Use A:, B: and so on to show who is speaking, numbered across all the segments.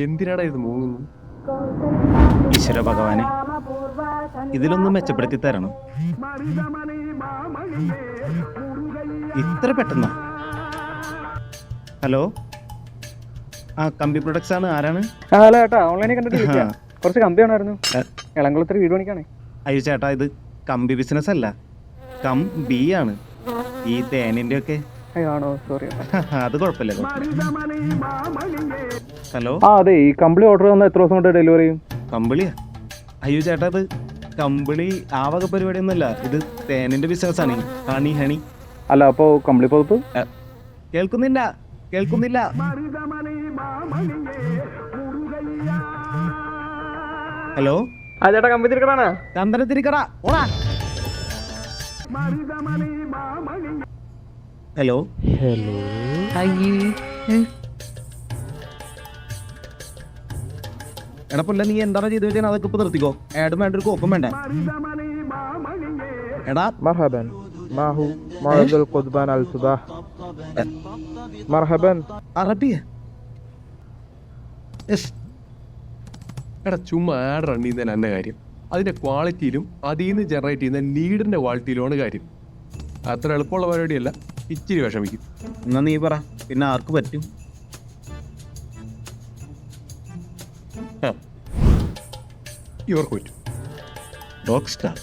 A: എന്തിനാടാ ഇത് മൂങ്ങുന്നു?
B: ഈശ്വര ഭഗവാനെ, ഇതിലൊന്നും മെച്ചപ്പെടുത്തി തരണം. ഇത്ര പെട്ടെന്നോ? ഹലോ, ആ കമ്പി പ്രൊഡക്ട്സ് ആണ്. ആരാണ്?
C: ഹലോ ചേട്ടാ, ഓൺലൈനിൽ കണ്ടിട്ട് വിളിക്കാം. കുറച്ച് കമ്പി വേണമായിരുന്നു. ഇളംകുളത്തൊരു വീട് പണിക്കാണേ.
B: അയ്യോ ചേട്ടാ, ഇത് കമ്പി ബിസിനസ് അല്ല, കമ്പി ആണ്. ഈ തേനിന്റെ ഒക്കെ.
C: ആണോ? സോറി.
B: അത് കുഴപ്പമില്ല. ഹലോ,
C: അതെ, ഈ കമ്പിളി ഓർഡർ വന്നാൽ എത്ര ദിവസം കൊണ്ട് ഡെലിവറി ചെയ്യും?
B: കമ്പിളിയാ? അയ്യോ ചേട്ടാ, അത് കമ്പിളി ആ വക പരിപാടിയൊന്നുമല്ല. ഇത് തേനിന്റെ ബിസിനസ് ആണ്. ഹണി.
C: അല്ല, അപ്പോൾ കമ്പിളി പുതപ്പ്?
B: കേൾക്കുന്നില്ല. ഹലോ,
C: ആ ചേട്ടാ, കമ്പി തിരിക്കടാണ്.
B: ചന്ദനത്തിരിക്കട ഓടാ. ഹലോ. എടാ പുല്ല, നീ എന്താണ് ചെയ്തു വെച്ചാൽ അതൊക്കെ ഇപ്പൊ നിർത്തിക്കോ. ആഡും വേണ്ട, ഒരു കോപ്പും വേണ്ട. എടാ
D: مرحبا معه معرض القضبان الصباح مرحبا
B: അറബിയ.
A: എടാ ചുമ്മാ ആഡ് റൺ ചെയ്യുന്നതിന് തന്നെ കാര്യം. അതിന്റെ ക്വാളിറ്റിയിലും അതിൽ നിന്ന് ജനറേറ്റ് ചെയ്യുന്ന ലീഡിന്റെ ക്വാളിറ്റിയിലുമാണ് കാര്യം. അത്ര എളുപ്പമുള്ള പരിപാടിയല്ല, ഇച്ചിരി വിഷമിക്കും.
B: എന്നാ നീ പറ, പിന്നെ ആർക്ക് പറ്റും?
A: ഇവർക്ക് പറ്റും.
B: Rock star.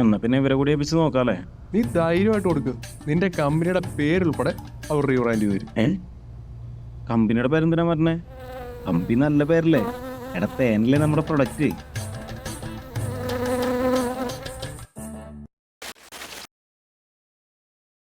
B: എന്നാ പിന്നെ ഇവരെ കൂടി ഏൽപ്പിച്ച് നോക്കാല്ലേ?
A: നീ ധൈര്യമായിട്ട് കൊടുക്ക്. നിന്റെ കമ്പനിയുടെ പേരുൾപ്പെടെ അവർ റീബ്രാൻഡ് ചെയ്ത് തരും.
B: കമ്പനിയുടെ പേരെന്തിനാ പറഞ്ഞേ? കമ്പനി നല്ല പേരല്ലേ? എടാ, തേനല്ലേ നമ്മുടെ പ്രൊഡക്റ്റ്.